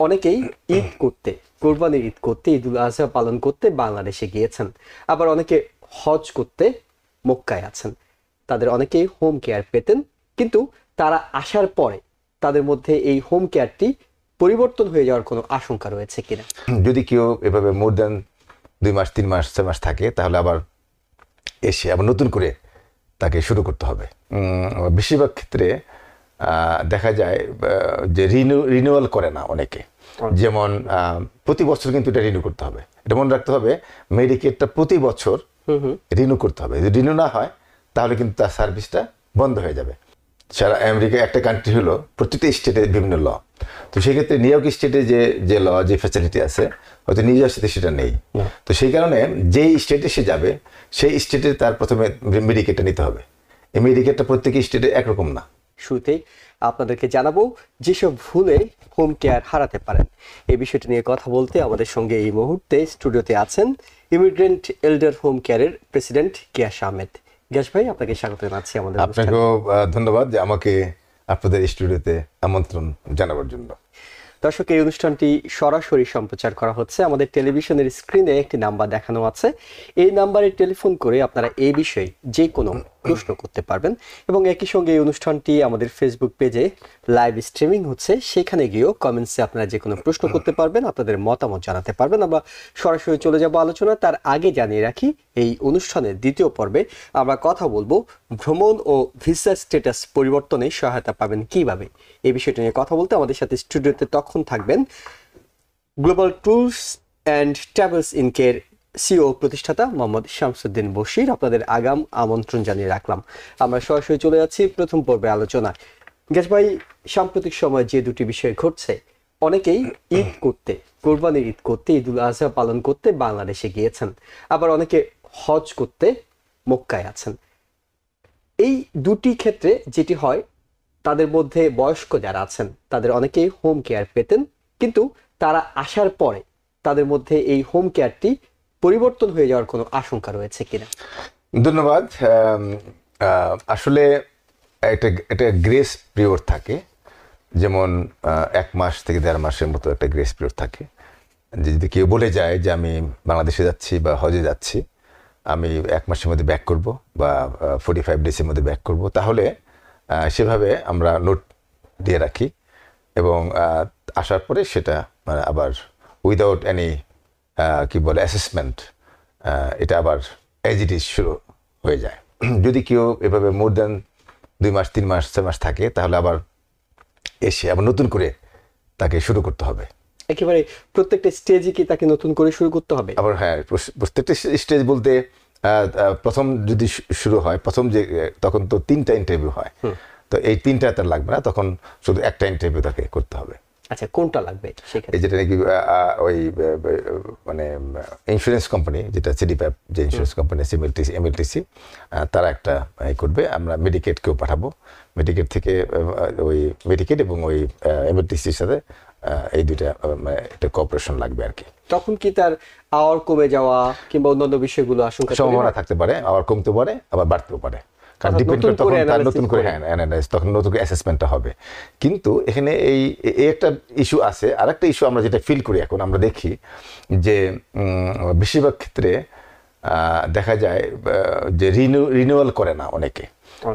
অনেকেই ঈদ করতে, কোরবানির ঈদ করতে, ঈদুল আজহা পালন করতে বাংলাদেশে গিয়েছেন। আবার অনেকে হজ করতে মক্কায় আছেন। তাদের অনেকেই হোম কেয়ার পেতেন, কিন্তু তারা আসার পরে তাদের মধ্যে এই হোম কেয়ারটি পরিবর্তন হয়ে যাওয়ার কোনো আশঙ্কা রয়েছে কিনা? যদি কেউ এভাবে মোর দেন 2 মাস 3 মাস 6 মাস থাকে, তাহলে আবার এসে আবার নতুন করে তাকে শুরু করতে হবে। বেশিরভাগ ক্ষেত্রে দেখা যায় যে রিনিউয়াল করে না অনেকে। যেমন প্রতি বছর কিন্তু এটা রিনিউ করতে হবে, এটা মনে রাখতে হবে। মেডিকেটটা প্রতি বছর রিনিউ করতে হবে। যদি রিনিউ না হয় তাহলে কিন্তু তার সার্ভিসটা বন্ধ হয়ে যাবে। সারা আমেরিকা একটা কান্ট্রি হলো, প্রতিটা স্টেটে বিভিন্ন ল। তো সেক্ষেত্রে নিউ ইয়র্ক স্টেটে যে ল, যে ফ্যাসিলিটি আছে, হয়তো নিউ জার্সিতে সেটা নেই। তো সেই কারণে যেই স্টেটে সে যাবে, সেই স্টেটে তার প্রথমে মেডিকেটটা নিতে হবে। এই মেডিকেটটা প্রত্যেক স্টেটে একরকম না। শুরুতেই আপনাদেরকে জানাবো যেসব ভুলে হোম কেয়ার হারাতে পারেন। এই বিষয়টি নিয়ে কথা বলতে আমাদের সঙ্গে এই মুহূর্তে স্টুডিওতে আছেন ইমিগ্রেন্ট এল্ডার হোম কেয়ারের প্রেসিডেন্ট গিয়াস আহমেদ। গিয়াস ভাই, আপনাকে স্বাগত জানাচ্ছি আমাদের। আপনাকেও ধন্যবাদ যে আমাকে আপনাদের স্টুডিওতে আমন্ত্রণ জানাবার জন্য। দর্শক, এই অনুষ্ঠানটি সরাসরি সম্প্রচার করা হচ্ছে। আমাদের টেলিভিশনের স্ক্রিনে একটি নাম্বার দেখানো আছে। এই নাম্বারে টেলিফোন করে আপনারা এই বিষয়ে যে কোনো প্রশ্ন করতে পারবেন, এবং একই সঙ্গে এই অনুষ্ঠানটি আমাদের ফেসবুক পেজে লাইভ স্ট্রিমিং হচ্ছে। সেখানে গিয়েও কমেন্টসে আপনারা যে কোনো প্রশ্ন করতে পারবেন, আপনাদের মতামত জানাতে পারবেন। আমরা সরাসরি চলে যাব আলোচনা। তার আগে জানিয়ে রাখি, এই অনুষ্ঠানের দ্বিতীয় পর্বে আমরা কথা বলবো ভ্রমণ ও ভিসা স্ট্যাটাস পরিবর্তনে সহায়তা পাবেন কিভাবে। এই বিষয়টি নিয়ে কথা বলতে আমাদের সাথে স্টুডিওতে তখন থাকবেন গ্লোবাল ট্যুরস অ্যান্ড ট্রাভেলস ইনকের সিও প্রতিষ্ঠাতা মোহাম্মদ শামসুদ্দিন বশির। আপনাদের আগাম আমন্ত্রণ জানিয়ে রাখলাম। আমরা সরাসরি চলে যাচ্ছি প্রথম পর্বে আলোচনা। গ্যাস ভাই, সাম্প্রতিক সময় যে দুটি বিষয় ঘটছে, অনেকেই ঈদ করতে, কোরবানির ঈদ করতে, ঈদুল আজহা পালন করতে বাংলাদেশে গিয়েছেন। আবার অনেকে হজ করতে মক্কায় আছেন। এই দুটি ক্ষেত্রে যেটি হয়, তাদের মধ্যে বয়স্ক যারা আছেন তাদের অনেকেই হোম কেয়ার পেতেন, কিন্তু তারা আসার পরে তাদের মধ্যে এই হোম কেয়ারটি পরিবর্তন হয়ে যাওয়ার কোনো আশঙ্কা রয়েছে কিনা? ধন্যবাদ। আসলে একটা গ্রেস পিরিয়ড থাকে, যেমন 1 মাস থেকে 1.5 মাসের মতো একটা গ্রেস পিরিয়ড থাকে। যদি কেউ বলে যায় যে আমি বাংলাদেশে যাচ্ছি বা হজে যাচ্ছি, আমি 1 মাসের মধ্যে ব্যাক করব বা 45 ডেজের মধ্যে ব্যাক করব, তাহলে সেভাবে আমরা নোট দিয়ে রাখি, এবং আসার পরে সেটা আবার উইদাউট এনি কি বলে অ্যাসেসমেন্ট, এটা আবার অ্যাজ ইট ইজ শুরু হয়ে যায়। যদি কেউ এভাবে মোর দেন 2 মাস 3 মাস 6 মাস থাকে, তাহলে আবার এসে আবার নতুন করে তাকে শুরু করতে হবে। একেবারে প্রত্যেকটা স্টেজে কি তাকে নতুন করে শুরু করতে হবে? আবার হ্যাঁ, প্রত্যেকটা স্টেজ বলতে প্রথম যদি শুরু হয়, প্রথম যে তখন তো 3টা ইন্টারভিউ হয়। তো এই 3টা তার লাগবে না, তখন শুধু একটা ইন্টারভিউ তাকে করতে হবে। আচ্ছা, কোনটা লাগবে সেক্ষেত্রে? যেটা নাকি ওই মানে ইন্স্যুরেন্স কোম্পানি, যেটা সিডিপ্যাপ যে ইন্স্যুরেন্স কোম্পানি এমএলটিসি, তারা একটা করবে। আমরা মেডিকেটকেও পাঠাবো। মেডিকেট থেকে ওই মেডিকেট এবং ওই এমএলটিসির সাথে এই দুইটা একটা কোঅপারেশন লাগবে আর কি। তখন কি তার আওয়ার কমে যাওয়া কিংবা অন্যান্য বিষয়গুলো আশঙ্কা সম্ভাবনা থাকতে পারে, আবার কমতে পারে, আবার বাড়তেও পারে। কারণ ডিপেন্ড করে তখন তার নতুন করে অ্যানালাইজ, তখন নতুন করে অ্যাসেসমেন্টটা হবে। কিন্তু এখানে এই একটা ইস্যু আছে। আর একটা ইস্যু আমরা যেটা ফিল করি, এখন আমরা দেখি যে বেশিরভাগ ক্ষেত্রে দেখা যায় যে রিনিউয়াল করে না অনেকে।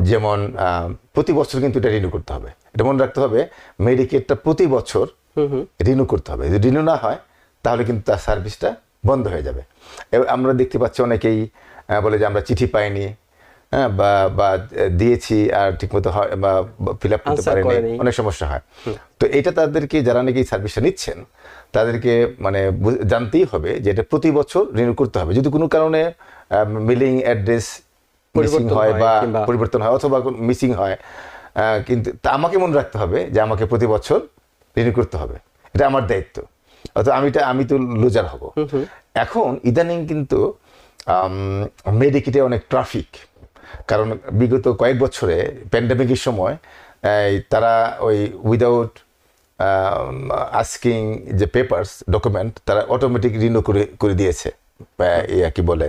যেমন প্রতি বছর কিন্তু এটা রিনিউ করতে হবে, এটা মনে রাখতে হবে। মেডিকেটটা প্রতি বছর রিনিউ করতে হবে। যদি রিনিউ না হয় তাহলে কিন্তু তার সার্ভিসটা বন্ধ হয়ে যাবে। আমরা দেখতে পাচ্ছি অনেকেই বলে যে আমরা চিঠি পাইনি, হ্যাঁ, বা দিয়েছি আর ঠিকমতো হয় বা ফিল আপ করতে পারেনি, অনেক সমস্যা হয়। তো এটা তাদেরকে, যারা নাকি সার্ভিসটা নিচ্ছেন, তাদেরকে জানতেই হবে যে এটা প্রতি বছর রিনিউ করতে হবে। যদি কোনো কারণে মেলিং অ্যাড্রেস মিসিং হয় বা পরিবর্তন হয় অথবা মিসিং হয়, কিন্তু আমাকে মনে রাখতে হবে যে আমাকে প্রতি বছর রিনিউ করতে হবে, এটা আমার দায়িত্ব। অথবা আমি তো লুজার হব। এখন ইদানিং কিন্তু মেডিকেটে অনেক ট্রাফিক, কারণ বিগত কয়েক বছরে প্যান্ডেমিকের সময় তারা ওই উইদাউট আস্কিং যে পেপারস ডকুমেন্ট, তারা অটোমেটিক রিনিউ করে দিয়েছে। কি বলে,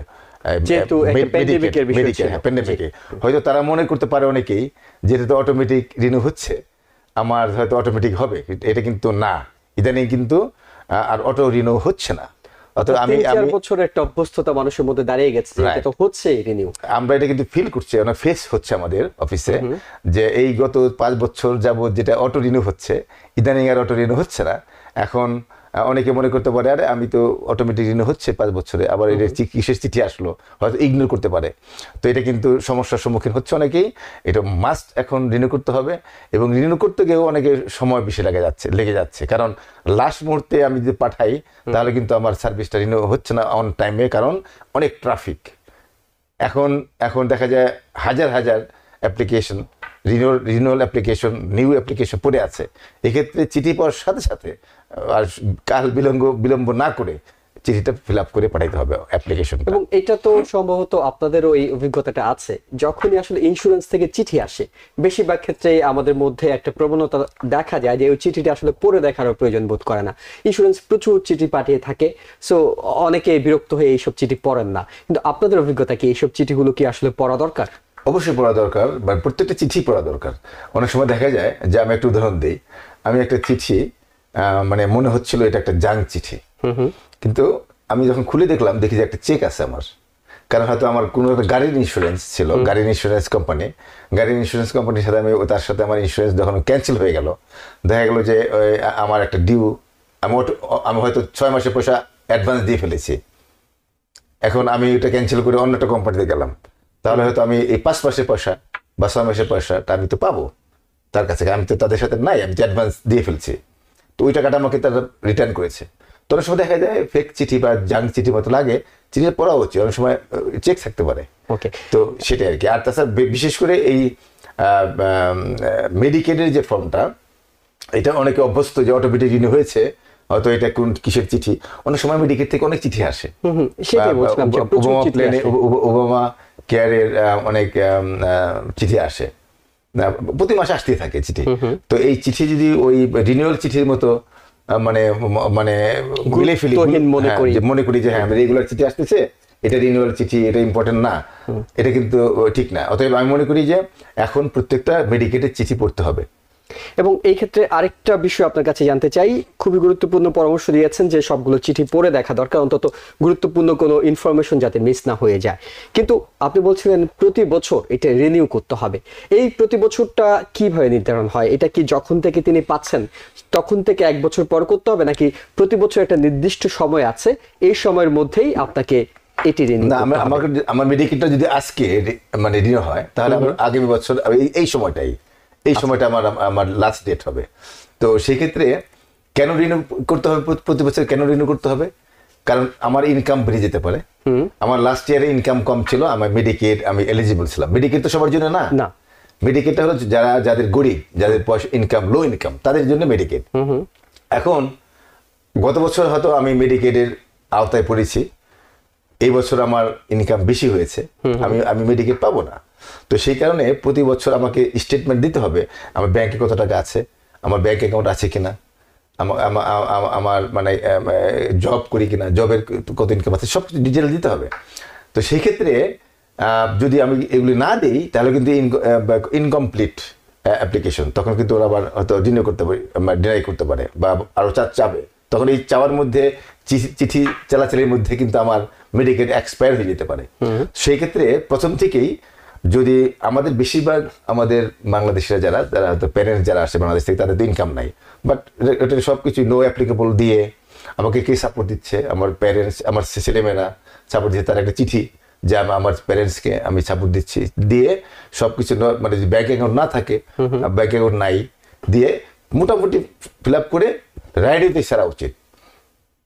প্যান্ডেমিকে হয়তো তারা মনে করতে পারে অনেকেই যে এটা তো অটোমেটিক রিনিউ হচ্ছে, আমার হয়তো অটোমেটিক হবে। এটা কিন্তু না, ইদানিং কিন্তু আর অটো রিনিউ হচ্ছে না। অতএব আমি 3-4 বছরের একটা অভ্যস্ততা মানুষের মধ্যে দাঁড়িয়ে গেছে, এটা তো হচ্ছে রিনিউ। আমরা এটা কিন্তু ফিল করছি, ফেস হচ্ছে আমাদের অফিসে, যে এই গত 5 বছর যাবত যেটা অটো রিনিউ হচ্ছে, ইদানিং আর অটো রিনিউ হচ্ছে না। এখন অনেকে মনে করতে পারে আরে আমি তো অটোমেটিক রিনিউ হচ্ছে 5 বছরে, আবার এটা কিসের চিঠি আসলো, হয়তো ইগনোর করতে পারে। তো এটা কিন্তু সমস্যার সম্মুখীন হচ্ছে অনেকেই। এটা মাস্ট এখন রিনিউ করতে হবে, এবং রিনিউ করতে গিয়েও অনেকে সময় বেশি লেগে যাচ্ছে, কারণ লাস্ট মুহূর্তে আমি যদি পাঠাই তাহলে কিন্তু আমার সার্ভিসটা রিনিউ হচ্ছে না অন টাইমে, কারণ অনেক ট্রাফিক। এখন দেখা যায় হাজার হাজার application, renewal application, new application পড়ে আছে। এক্ষেত্রে চিঠি পাওয়ার সাথে সাথে আর কাল বিলম্ব না করে চিঠিটা ফিল আপ করে পাঠাইতে হবে অ্যাপ্লিকেশন। এবং এটা তো সম্ভবত আপনাদেরও এই অভিজ্ঞতাটা আছে, যখনই আসলে ইন্স্যুরেন্স থেকে চিঠি আসে বেশিরভাগ ক্ষেত্রে আমাদের মধ্যে একটা প্রবণতা দেখা যায় যে ওই চিঠিটা আসলে পড়ে দেখারও প্রয়োজন বোধ করে না। ইন্স্যুরেন্স প্রচুর চিঠি পাঠিয়ে থাকে, সো অনেকে বিরক্ত হয়ে এইসব চিঠি পড়েন না। কিন্তু আপনাদের অভিজ্ঞতা কি, এইসব চিঠিগুলো কি আসলে পড়া দরকার? অবশ্যই পড়া দরকার, বা প্রত্যেকটা চিঠি পড়া দরকার। অনেক সময় দেখা যায় যে, আমি একটা উদাহরণ দিই, আমি একটা চিঠি মনে হচ্ছিল এটা একটা জাঙ্ক চিঠি, কিন্তু আমি যখন খুলে দেখি যে একটা চেক আছে আমার, কারণ হয়তো আমার কোনো একটা গাড়ির ইন্স্যুরেন্স ছিল, গাড়ির ইন্স্যুরেন্স কোম্পানির সাথে তার সাথে আমার ইন্স্যুরেন্স যখন ক্যান্সেল হয়ে গেল, দেখা গেল যে আমার একটা ডিউ, আমি হয়তো 6 মাসের পয়সা অ্যাডভান্স দিয়ে ফেলেছি। এখন আমি এটা ক্যান্সেল করে অন্য একটা কোম্পানিতে গেলাম, তাহলে হয়তো আমি এই 5 মাসের পয়সা বা 6 মাসের পয়সাটা আমি তো পাবো তার কাছে, আমি তো তাদের সাথে নাই, আমি তো অ্যাডভান্স দিয়ে ফেলছি। তো ওই টাকাটা আমাকে তারা রিটার্ন করেছে। তো অনেক সময় দেখা যায় ফেক চিঠি বা জাঙ্ক চিঠি মতো লাগে, চিঠি পড়া উচিত, অনেক সময় চেক থাকতে পারে। ওকে, তো সেটাই আর কি। আর তাছাড়া বিশেষ করে এই মেডিকেলের যে ফর্মটা, এটা অনেকে অভ্যস্ত যে অটোমেটিক রিনিউ হয়েছে, হয়তো এটা কোন কিসের চিঠি। অনেক সময় মেডিকেল থেকে অনেক চিঠি আসে, সেটাই বলছিলাম যে প্রচুর চিঠি আসে। ওবামা কেয়ারের অনেক চিঠি আসে, প্রতি মাসে আসতেই থাকে চিঠি। তো এই চিঠি যদি ওই রিনিউয়াল চিঠির মতো মিলে ফেলি, মনে করি যে হ্যাঁ রেগুলার চিঠি আসতেছে, এটা রিনিউয়াল চিঠি, এটা ইম্পর্টেন্ট না, এটা কিন্তু ঠিক না। অতএব আমি মনে করি যে এখন প্রত্যেকটা মেডিকেলের চিঠি পড়তে হবে। এবং এই ক্ষেত্রে আরেকটা বিষয় আপনার কাছে জানতে চাই, খুবই গুরুত্বপূর্ণ পরামর্শ দিয়েছেন যে সবগুলো চিঠি পড়ে দেখা দরকার, অন্তত গুরুত্বপূর্ণ কোনো ইনফরমেশন যাতে মিস না হয়ে যায়। কিন্তু আপনি বলছিলেন প্রতি বছর এটা রিনিউ করতে হবে, এই প্রতি বছরটা কিভাবে নির্ধারণ হয়? এটা কি যখন থেকে তিনি পাচ্ছেন তখন থেকে 1 বছর পর করতে হবে, নাকি প্রতি বছর একটা নির্দিষ্ট সময় আছে, এই সময়ের মধ্যেই আপনাকে এটি রিনিউ করতে হবে? আমার মেডিকেলটা যদি আজকে রিনিউ হয়, তাহলে আমার আগামী বছর এই সময়টা আমার লাস্ট ডেট হবে। তো সেই ক্ষেত্রে কেন রিনিউ করতে হবে, প্রতি বছর কেন রিনিউ করতে হবে? কারণ আমার ইনকাম বেড়ে যেতে পারে। আমার লাস্ট ইয়ারে ইনকাম কম ছিল, আমার মেডিকেল আমি এলিজিবল ছিলাম। মেডিকেল তো সবার জন্য না, মেডিকেলটা হলো যাদের গরিব, যাদের পয়সা ইনকাম লো ইনকাম, তাদের জন্য মেডিকেল। এখন গত বছর হয়তো আমি মেডিকেলের আওতায় পড়েছি, এই বছর আমার ইনকাম বেশি হয়েছে, আমি মেডিকেল পাবো না। তো সেই কারণে প্রতি বছর আমাকে স্টেটমেন্ট দিতে হবে, আমার ব্যাংকে কত টাকা আছে, আমার ব্যাংক অ্যাকাউন্ট আছে কিনা, আমার জব করি কিনা, জবের কত ইনকাম আছে, সব ডিটেল দিতে হবে। তো সেই ক্ষেত্রে যদি আমি এগুলি না দিই, তাহলে কিন্তু ইনকমপ্লিট অ্যাপ্লিকেশন, তখন কিন্তু ওরা আবার হয়তো ডিনাই করতে পারে বা আরও চাবে। তখন এই চাওয়ার মধ্যে, চিঠি চালাচালির মধ্যে কিন্তু আমার মেডিকেল এক্সপায়ার হয়ে যেতে পারে। সেই ক্ষেত্রে প্রথম থেকেই যদি বেশিরভাগ আমাদের বাংলাদেশিরা যারা হয়তো প্যারেন্টস যারা আসে বাংলাদেশ থেকে, তাদের তো ইনকাম নাই, বাট এটা সবকিছু নো অ্যাপ্লিকেবল দিয়ে আমাকে কে সাপোর্ট দিচ্ছে? আমার প্যারেন্টস, আমার ছেলেমেয়েরা সাপোর্ট দিচ্ছে। তার একটা চিঠি যে আমার প্যারেন্টসকে আমি সাপোর্ট দিচ্ছি দিয়ে সবকিছু, ব্যাংক অ্যাকাউন্ট না থাকে, ব্যাংক অ্যাকাউন্ট নাই দিয়ে মোটামুটি ফিল আপ করে রাইডিতে ছাড়া উচিত।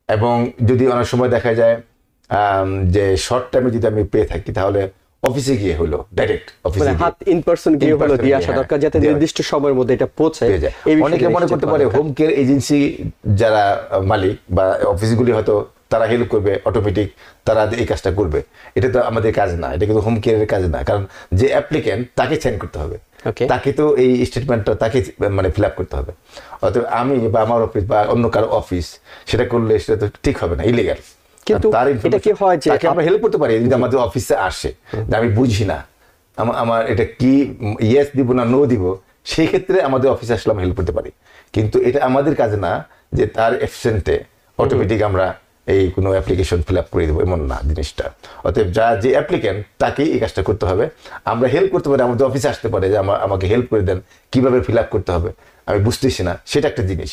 এবং যদি অনেক সময় দেখা যায় যে শর্ট টাইমে যদি আমি পেয়ে থাকি, তাহলে অফিসে গিয়ে হলো, ডাইরেক্ট অফিসে হাত ইন পারসন গিয়ে হলো দিয়ে আসা দরকার, যাতে নির্দিষ্ট সময়ের মধ্যে এটা পৌঁছে যায়। অনেকে মনে করতে পারে হোম কেয়ার এজেন্সি যারা মালিক বা অফিসগুলি হয়তো তারা হেল্প করবে, অটোমেটিক তারা এই কাজটা করবে। এটা তো আমাদের কাজ না, এটা কিন্তু হোম কেয়ারের কাজ না, কারণ যে অ্যাপ্লিক্যান্ট তাকে সাইন করতে হবে, তাকে তো এই স্টেটমেন্টটা তাকে ফিল আপ করতে হবে। অতএব আমি বা আমার অফিস বা অন্য কারো অফিস সেটা করলে সেটা তো ঠিক হবে না, ইলিগাল। কিন্তু এটা কি হয় যে আমরা হেল্প করতে পারি যদি আমাদের অফিসে আসে, যে আমি বুঝি না, আমার এটা কি ইয়েস দিব না নো দিব, সেই ক্ষেত্রে আমাদের অফিসে আসলে আমি হেল্প করতে পারি। কিন্তু এটা আমাদের কাজ না যে তার অ্যাবসেন্টে অটোমেটিক আমরা এই কোনো অ্যাপ্লিকেশন ফিল আপ করে দেবো, এমন না জিনিসটা। অতএব যে অ্যাপ্লিক্যান্ট তাকেই এই কাজটা করতে হবে। আমরা হেল্প করতে পারি, আমাদের অফিসে আসতে পারে যে আমাকে হেল্প করে দেন, কিভাবে ফিল আপ করতে হবে, আমি বুঝতেছি না, সেটা একটা জিনিস।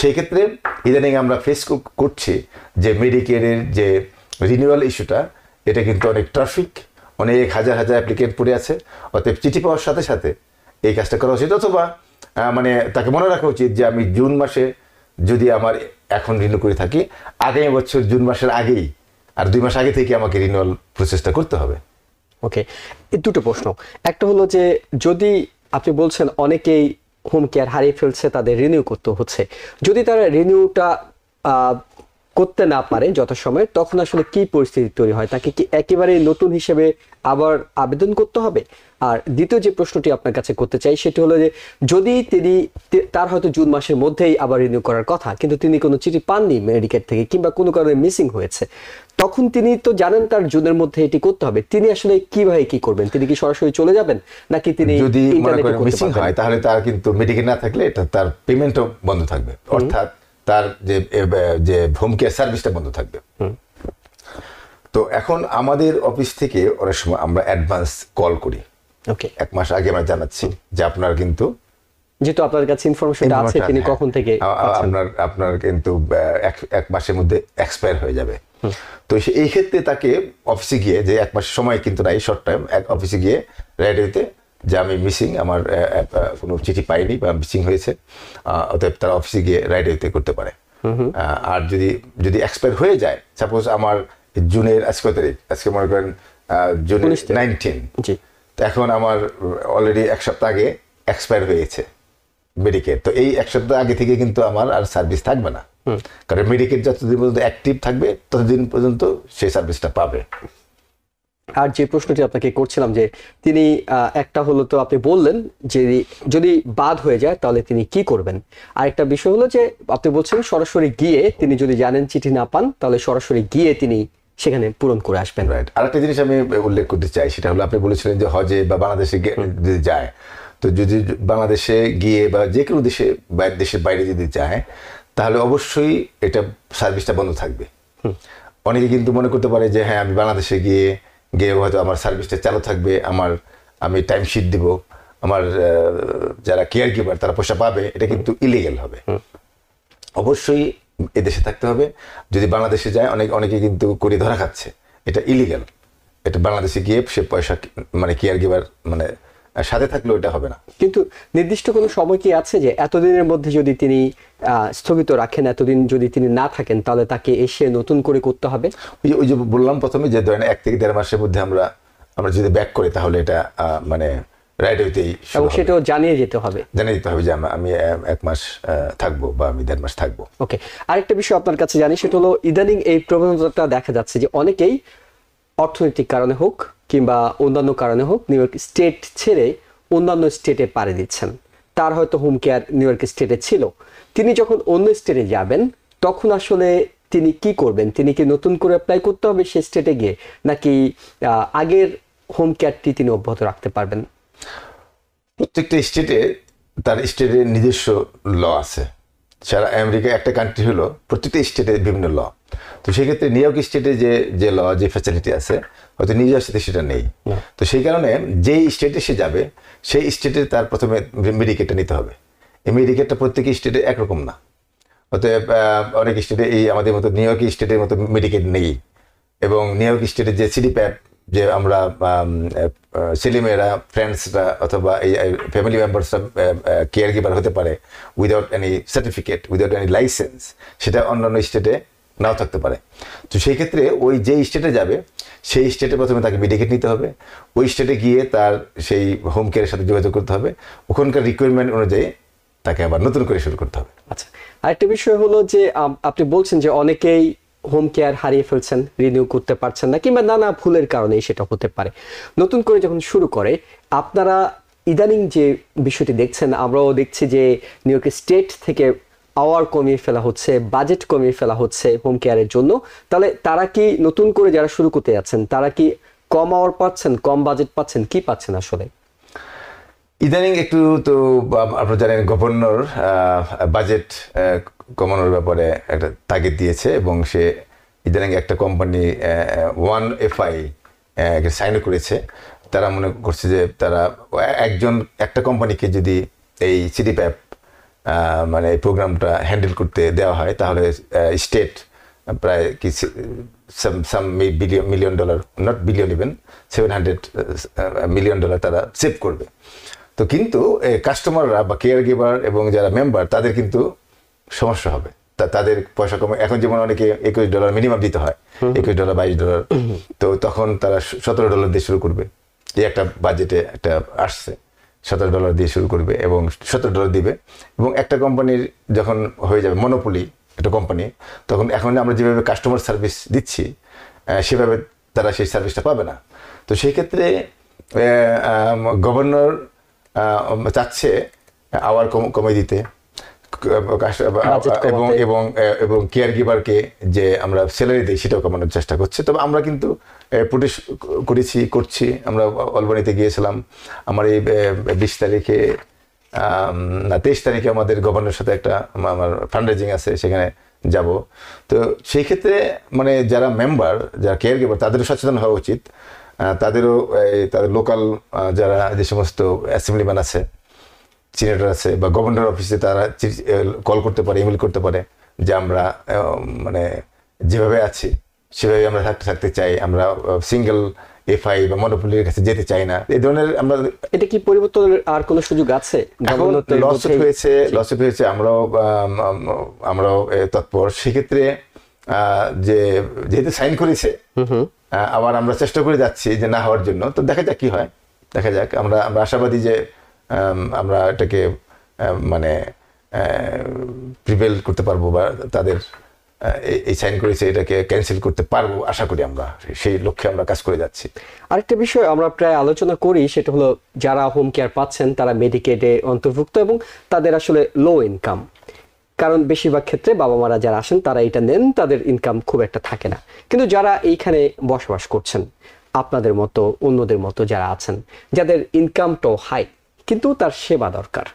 সেই ক্ষেত্রে ইদানিং আমরা ফেস করছি যে মেডিকেয়ারের যে রিনিউয়াল ইস্যুটা, এটা কিন্তু অনেক ট্রাফিক, অনেক হাজার হাজার অ্যাপ্লিকেন্ট পড়ে আছে। অতএব চিঠি পাওয়ার সাথে সাথে এই কাজটা করা উচিত, অথবা মানে তাকে মনে রাখা উচিত যে আমি জুন মাসে যদি আমার এখন রিনিউ করে থাকি, আগামী বছর জুন মাসের আগেই আর 2 মাস আগে থেকে আমাকে রিনিউয়াল প্রসেসটা করতে হবে। ওকে, এই দুটো প্রশ্ন। একটা হলো যে যদি আপনি বলছেন অনেকেই হোম কেয়ার হারিয়ে ফেলছে, তাদের রিনিউ করতে হচ্ছে, যদি তারা রিনিউটা করতে না পারে যথাসময়ে, তখন আসলে কি পরিস্থিতি তৈরি হয়? তাকে কি একেবারে নতুন হিসেবে আবার আবেদন করতে হবে? আর দ্বিতীয় যে প্রশ্নটি আপনার কাছে করতে চাই সেটি হলো যে যদি তার হয়তো জুন মাসের মধ্যেই আবার রিনিউ করার কথা, কিন্তু তিনি কোনো চিঠি পাননি মেডিকেল থেকে কিংবা কোনো কারণে মিসিং হয়েছে, তখন তিনি তো জানেন তার জুনের মধ্যে এটি করতে হবে, তিনি আসলে কিভাবে কি করবেন? তিনি কি সরাসরি চলে যাবেন, নাকি তিনি যদি মিসিং হয় তাহলে তার কিন্তু মেডিকেল না থাকলে এটা তার পেমেন্টও বন্ধ থাকবে, অর্থাৎ তার যে হোম কেয়ার সার্ভিসটা বন্ধ থাকবে। তো এখন আমাদের অফিস থেকে অনেক সময় আমরা অ্যাডভান্স কল করি, ওকে 1 মাস আগে আমরা জানাচ্ছি যে আপনার কিন্তু, যেহেতু আপনার কাছে ইনফরমেশনটা আছে তিনি কখন থেকে আপনার কিন্তু 1 মাসের মধ্যে এক্সপায়ার হয়ে যাবে। তো এই ক্ষেত্রে তাকে অফিসে গিয়ে, যে 1 মাস সময় কিন্তু নাই, শর্ট টাইম, অফিসে গিয়ে রেডিওতে যে আমি মিসিং, আমার কোনো চিঠি পাইনি বা মিসিং হয়েছে, অতএব তারা অফিসে গিয়ে রেডিওতে করতে পারে। আর যদি এক্সপায়ার হয়ে যায়, সাপোজ আমার জুনের আজকে তারিখ, আজকে মনে করেন জুনের 19, তো এখন আমার অলরেডি 1 সপ্তাহ আগে এক্সপায়ার হয়েছে মেডিকেট, তো এই 1 সপ্তাহ আগে থেকে কিন্তু আমার আর সার্ভিস থাকবে না, কারণ মেডিকেট যতদিন পর্যন্ত অ্যাক্টিভ থাকবে ততদিন পর্যন্ত সেই সার্ভিসটা পাবে। আর যে প্রশ্নটি আপনাকে করছিলাম যে তিনি একটা হলো, তো আপনি বললেন যে যদি বাদ হয়ে যায় তাহলে তিনি কি করবেন, আর একটা বিষয় হলো যে আপনি বলছেন সরাসরি গিয়ে, তিনি যদি জানেন চিঠি না পান তাহলে সরাসরি গিয়ে তিনি সেখানে পূরণ করে আসবেন। রাইট। আরেকটা জিনিস আমি উল্লেখ করতে চাই, সেটা হলো আপনি বলেছিলেন যে হজে বা বাংলাদেশে যদি যায়, তো যদি বাংলাদেশে গিয়ে বা যে কোনো দেশের বাইরে যদি যায়, তাহলে অবশ্যই এটা সার্ভিসটা বন্ধ থাকবে। অনেকে কিন্তু মনে করতে পারে যে হ্যাঁ আমি বাংলাদেশে গিয়ে হয়তো আমার সার্ভিসটা চালু থাকবে, আমি টাইম শিট দিব, আমার যারা কেয়ার গিভার তারা পয়সা পাবে, এটা কিন্তু ইলিগেল হবে। অবশ্যই এদেশে থাকতে হবে। যদি বাংলাদেশে যায়, অনেকে কিন্তু করে ধরা খাচ্ছে, এটা ইলিগেল। এটা বাংলাদেশে গিয়ে সে পয়সা মানে কেয়ার গিভার মানে সাথে থাকলেও এটা হবে না। কিন্তু নির্দিষ্ট কোনো সময় কি আছে যে এতদিনের মধ্যে যদি তিনি স্থগিত রাখেন, এতদিন যদি তিনি না থাকেন, তাহলে তাকে এসে নতুন করে করতে হবে? ওই যে বললাম প্রথমে যে ধরেন 1 থেকে 1.5 মাসের মধ্যে আমরা যদি ব্যাক করি, তাহলে এটা মানে রাইট হইতেই, এবং সেটাও জানিয়ে যেতে হবে যে আমি 1 মাস থাকবো বা আমি 1.5 মাস থাকবো। ওকে, আরেকটা বিষয় আপনার কাছে জানি, সেটা হলো ইদানিং এই প্রবণতাটা দেখা যাচ্ছে যে অনেকেই অর্থনৈতিক কারণে হোক কিংবা অন্যান্য কারণে হোক নিউ ইয়র্ক স্টেট ছেড়ে অন্যান্য স্টেটে পাড়ি দিচ্ছেন। তার হয়তো হোম কেয়ার নিউ ইয়র্ক স্টেটে ছিল, তিনি যখন অন্য স্টেটে যাবেন তখন আসলে তিনি কি করবেন? তিনি কি নতুন করে অ্যাপ্লাই করতে হবে সে স্টেটে গিয়ে, নাকি আগের হোম কেয়ারটি তিনি অব্যাহত রাখতে পারবেন? প্রত্যেকটা স্টেটে তার স্টেটের নিজস্ব ল আছে। সারা আমেরিকা একটা কান্ট্রি হলো, প্রত্যেকটা স্টেটে বিভিন্ন ল। তো সেক্ষেত্রে নিউ ইয়র্ক স্টেটে যে ল, যে ফ্যাসিলিটি আছে, হয়তো নিউ জার্সিতে সেটা নেই। তো সেই কারণে যেই স্টেটে সে যাবে, সেই স্টেটে তার প্রথমে মেডিকেটটা নিতে হবে। এই মেডিকেটটা প্রত্যেক স্টেটে একরকম না। অতএব অনেক স্টেটে এই আমাদের মতো নিউ ইয়র্ক স্টেটের মতো মেডিকেট নেই, এবং নিউ ইয়র্ক স্টেটে যে সিডিপ্যাপ, যে আমরা ছেলেমেয়েরা, ফ্রেন্ডসরা অথবা এই ফ্যামিলি মেম্বার্সরা কেয়ার গিভার হতে পারে without any certificate, without any licence, সেটা অন্যান্য স্টেটে নাও থাকতে পারে। তো সেই ক্ষেত্রে ওই যে স্টেটে যাবে, সেই স্টেটে প্রথমে তাকে মেডিকেট নিতে হবে। ওই স্টেটে গিয়ে তার সেই হোম কেয়ারের সাথে যোগাযোগ করতে হবে, ওখানকার রিকোয়ারমেন্ট অনুযায়ী তাকে আবার নতুন করে শুরু করতে হবে। আচ্ছা, আরেকটা বিষয় হলো যে আপনি বলছেন যে অনেকেই হোম কেয়ার হারিয়ে ফেলছেন, রিনিউ করতে পারছেন না, কিংবা নানা ভুলের কারণে সেটা হতে পারে। নতুন করে যখন শুরু করে, আপনারা ইদানিং যে বিষয়টি দেখছেন, আমরাও দেখছি যে নিউ ইয়র্ক স্টেট থেকে আওয়ার কমিয়ে ফেলা হচ্ছে, বাজেট কমিয়ে ফেলা হচ্ছে হোম কেয়ারের জন্য। তাহলে তারা কি নতুন করে যারা শুরু করতে যাচ্ছেন, তারা কি কম আওয়ার পাচ্ছেন, কম বাজেট পাচ্ছেন, কি পাচ্ছেন আসলে? ইদানিং একটু তো আপনারা জানেন গভর্নর বাজেট কমানোর ব্যাপারে একটা তাগিদ দিয়েছে এবং সে ইদানিং একটা কোম্পানি 1FI সাইন করেছে। তারা মনে করছে যে তারা একটা কোম্পানিকে যদি এই সিডিপ্যাপ মানে এই প্রোগ্রামটা হ্যান্ডেল করতে দেওয়া হয় তাহলে স্টেট প্রায় কি some million dollar, not billion, even $700 million তারা সেভ করবে। তো কিন্তু কাস্টমাররা বা কেয়ার গিভার এবং যারা মেম্বার তাদের কিন্তু সমস্যা হবে, তাদের পয়সা কমে। এখন যেমন অনেকে $21 মিনিমাম দিতে হয়, $21 $22, তো তখন তারা $17 দিয়ে শুরু করবে। এই একটা বাজেটে একটা আসছে, $17 দিয়ে শুরু করবে এবং $17 দিবে। এবং একটা কোম্পানির যখন হয়ে যাবে মনোপলি একটা কোম্পানি, তখন এখন আমরা যেভাবে কাস্টমার সার্ভিস দিচ্ছি সেভাবে তারা সেই সার্ভিসটা পাবে না। তো সেই ক্ষেত্রে গভর্নর চাচ্ছে আওয়ার কমে দিতে এবং কেয়ার গিভারকে যে আমরা স্যালারি দিই সেটাও কমানোর চেষ্টা করছে। তবে আমরা কিন্তু প্রোটেস্ট করছি। আমরা অলবানিতে গিয়েছিলাম। আমার এই 20 তারিখে না 23 তারিখে আমাদের গভর্নরের সাথে একটা আমার ফান্ডরেজিং আছে, সেখানে যাব। তো সেই ক্ষেত্রে মানে যারা মেম্বার, যারা কেয়ার গিভার, তাদেরও সচেতন হওয়া উচিত। তাদেরও তাদের লোকাল যারা যে সমস্ত অ্যাসেম্বলিম্যান আছে, সিনেটর আছে বা গভর্নর অফিসে, তারা কল করতে পারে, ইমেল করতে পারে যে আমরা মানে যেভাবে আছি সেভাবে আমরা থাকতে চাই, আমরা সিঙ্গেল এফআই বা মনোপলির কাছে যেতে চাই না। এই ধরনের আমরা, এটা কি পরিবর্তনের আর কোনো সুযোগ আছে? লসট হয়েছে, আমরাও তৎপর। সেক্ষেত্রে যেহেতু সাইন করেছে, আবার আমরা চেষ্টা করে যাচ্ছি যে না হওয়ার জন্য। তো দেখা যাক কি হয়, দেখা যাক। আমরা আশাবাদী যে আমরা এটাকে মানে প্রিভেল করতে পারবো বা তাদের এই সাইন করেছে এটাকে ক্যান্সেল করতে পারবো, আশা করি। আমরা সেই লক্ষ্যে আমরা কাজ করে যাচ্ছি। আরেকটা বিষয় আমরা প্রায় আলোচনা করি, সেটা হলো যারা হোম কেয়ার পাচ্ছেন তারা মেডিকেডে অন্তর্ভুক্ত এবং তাদের আসলে লো ইনকাম। কারণ বেশিরভাগ ক্ষেত্রে বাবা মারা যারা আসেন তারা এটা নেন, তাদের ইনকাম খুব একটা থাকে না। কিন্তু যারা এইখানে বসবাস করছেন, আপনাদের মতো অন্যদের মতো যারা আছেন, যাদের ইনকামটাও হাই কিন্তু তার সেবা দরকার,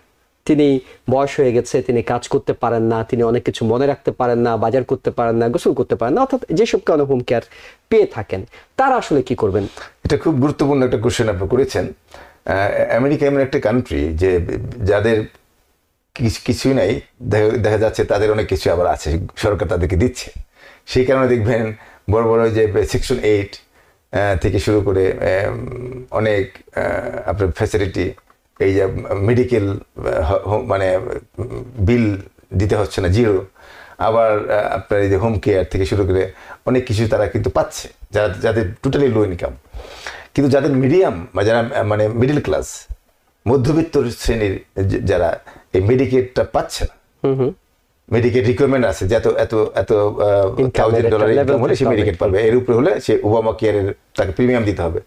তিনি বয়স হয়ে গেছে, তিনি কাজ করতে পারেন না, তিনি অনেক কিছু মনে রাখতে পারেন না, বাজার করতে পারেন না, গোসল করতে পারেন না, অর্থাৎ যেসব কারণে হোম কেয়ার পেয়ে থাকেন, তারা আসলে কি করবেন? এটা খুব গুরুত্বপূর্ণ একটা কোশ্চেন আপনি করেছেন। আমেরিকা এমন একটা কান্ট্রি যে যাদের কিছুই নাই, দেখা যাচ্ছে তাদের অনেক কিছু আবার আছে, সরকার তাদেরকে দিচ্ছে। সেই কারণে দেখবেন বড় বড় যে সেকশন 8 থেকে শুরু করে অনেক আপনার ফ্যাসিলিটি, এই যে মেডিকেল মানে বিল দিতে হচ্ছে না, জিরো। আবার আপনার এই যে হোম কেয়ার থেকে শুরু করে অনেক কিছু তারা কিন্তু পাচ্ছে, যাদের টোটালি লো ইনকাম। কিন্তু যাদের মিডিয়াম বা যারা মানে মিডল ক্লাস, মধ্যবিত্ত শ্রেণীর যারা এই মেডিকেটটা পাচ্ছে না, মেডিকেট রিকোয়ারমেন্ট আছে যে এত $1,000 ইনকাম হলে সে মেডিকেট পাবে, এর উপরে হলে সে ওবামা কেয়ারের তাকে প্রিমিয়াম দিতে হবে।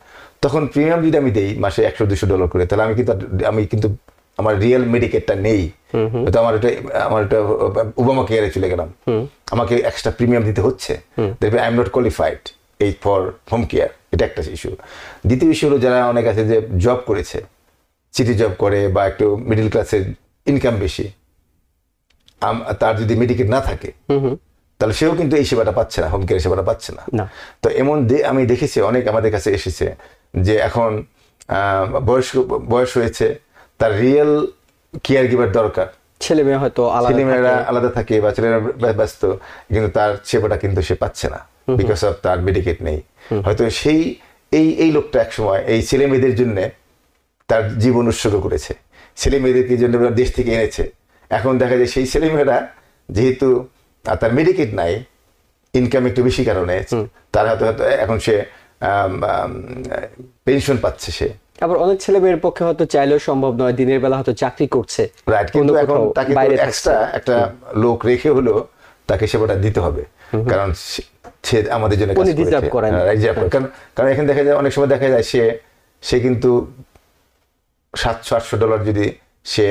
তখন প্রিমিয়াম যদি আমি দেই মাসে $100-200 করে, তাহলে আমি কিন্তু আমার রিয়েল মেডিকেটটা নেই, তো আমার এটা ওবামা কেয়ারে চলে গেলাম, আমাকে এক্সট্রা প্রিমিয়াম দিতে হচ্ছে, দেখবে আই এম নট কোয়ালিফাইড এই ফর হোম কেয়ার। এটা একটা ইস্যু। দ্বিতীয় ইস্যু হলো যারা অনেক আছে যে জব করেছে, সিটি জব করে বা একটু মিডল ক্লাসের ইনকাম বেশি, তার যদি মেডিকেট না থাকে তাহলে সেও কিন্তু এই সেবাটা পাচ্ছে না, হোম কেয়ার সেবাটা পাচ্ছে না। তো এমন আমি দেখেছি অনেক আমাদের কাছে এসেছে যে এখন বয়স হয়েছে, তার রিয়েল কেয়ার গিভার দরকার, ছেলেমেয়ে হয়তো ছেলেমেয়েরা আলাদা থাকে বা ছেলেরা ব্যস্ত, কিন্তু তার সেবাটা কিন্তু সে পাচ্ছে না, বিকজ অফ তার মেডিকেট নেই। হয়তো সেই এই লোকটা একসময় এই ছেলে মেয়েদের জন্য তার জীবন উৎসর্গ করেছে, ছেলে মেয়েদেরকে জন্য দেশ থেকে এনেছে। এখন দেখা যায় সেই ছেলেমেয়েরা যেহেতু তার মেডিকেট নাই, ইনকাম একটু বেশি কারণে তার হয়তো এখন সে পেনশন পাচ্ছে। সে আবার অনেক ছেলে মেয়ের পক্ষে হয়তো চাইলেও সম্ভব নয়, দিনের বেলা হয়তো চাকরি করছে, রাইট, কিন্তু এখন তাকে এক্সট্রা একটা লোক রেখে হলো তাকে সেবাটা দিতে হবে, কারণ সে আমাদের জন্য কাজ করেছে। কারণ এখানে দেখা যায় অনেক সময় দেখা যায় সে কিন্তু $700-800 যদি সে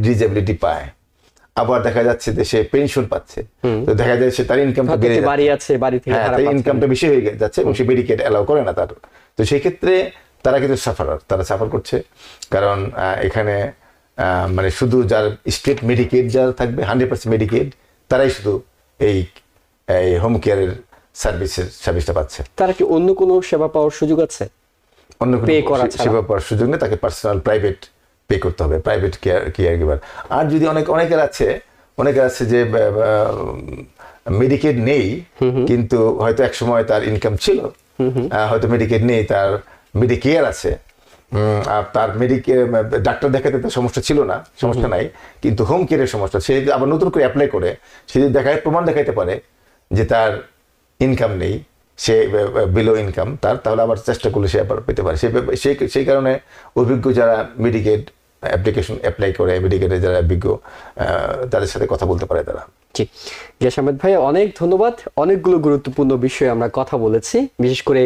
ডিজেবিলিটি পায়, আবার দেখা যাচ্ছে যে সে পেনশন পাচ্ছে, তো দেখা যায় সে তার ইনকামটা বেড়ে যাচ্ছে, বাড়ি আছে, বাড়ি থেকে তার ইনকামটা বেশি হয়ে যাচ্ছে এবং সে মেডিকেট অ্যালাউ করে না তার। তো সেই ক্ষেত্রে তারা কিন্তু সাফারার, তারা সাফার করছে। কারণ এখানে মানে শুধু যার স্টেট মেডিকেড যারা থাকবে 100% মেডিকেড, তারাই শুধু এই হোম কেয়ারের সার্ভিসটা পাচ্ছে। তারা কি অন্য কোনো সেবা পাওয়ার সুযোগ আছে? অন্য কোনো সেবা পাওয়ার সুযোগ নেই, তাকে পার্সোনাল প্রাইভেট পে করতে হবে, প্রাইভেট কেয়ার গিভার। আর যদি অনেকের আছে যে মেডিকেড নেই, কিন্তু হয়তো এক সময় তার ইনকাম ছিল, হয়তো মেডিকেড নেই, তার মেডিকেয়ার আছে, আর তার ডাক্তার দেখাতে তার সমস্যা নাই, কিন্তু হোম কেয়ারের সমস্যা, সে আবার নতুন করে অ্যাপ্লাই করে সে যদি প্রমাণ দেখাইতে পারে যে তার ইনকাম নেই, সে বিলো ইনকাম তার, তাহলে আবার চেষ্টা করলে সে আবার পেতে পারে। সেই কারণে অভিজ্ঞ যারা মেডিকেড অ্যাপ্লিকেশন অ্যাপ্লাই করে, মেডিকেলের যারা অভিজ্ঞ তাদের সাথে কথা বলতে পারে তারা। জি, গিয়াস আহমেদ ভাই অনেক ধন্যবাদ। অনেকগুলো গুরুত্বপূর্ণ বিষয়ে আমরা কথা বলেছি, বিশেষ করে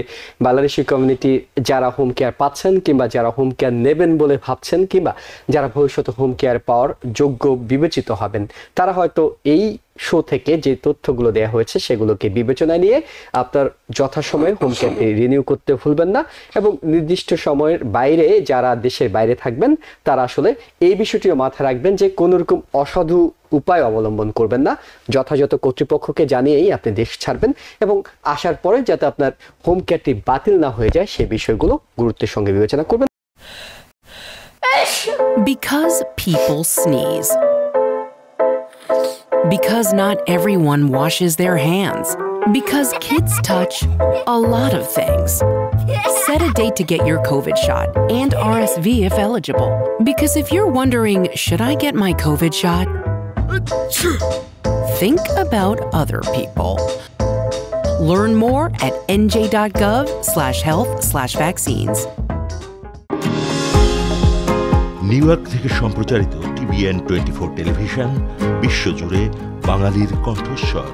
বাংলাদেশি কমিউনিটি যারা হোম কেয়ার পাচ্ছেন কিংবা যারা হোম কেয়ার নেবেন বলে ভাবছেন কিংবা যারা ভবিষ্যতে হোম কেয়ার পাওয়ার যোগ্য বিবেচিত হবেন, তারা হয়তো এই শো থেকে যে তথ্যগুলো দেওয়া হয়েছে সেগুলোকে বিবেচনায় নিয়ে আপনার যথাসময়ে হোম কেয়ারটি রিনিউ করতে ভুলবেন না, এবং নির্দিষ্ট সময়ের বাইরে যারা দেশের বাইরে থাকবেন তারা আসলে এই বিষয়টিও মাথায় রাখবেন যে কোনো রকম অসাধু উপায় অবলম্বন করবেন না, যথাযথ কর্তৃপক্ষকে জানিয়েই আপনি দেশ ছাড়বেন, এবং আসার পরে যাতে আপনার হোম কেয়ারটি বাতিল না হয়ে যায় সেই বিষয়গুলো গুরুত্বের সঙ্গে বিবেচনা করবেন। Because people sneeze. Because not everyone washes their hands. Because kids touch a lot of things. Set a date to get your COVID shot and RSV if eligible. Because if you're wondering, should I get my COVID shot? Think about other people. Learn more at nj.gov/health/vaccines. New York থেকে সম্প্রচারিত TVN 24 television বিশ্বজুড়ে বাঙালির কণ্ঠস্বর।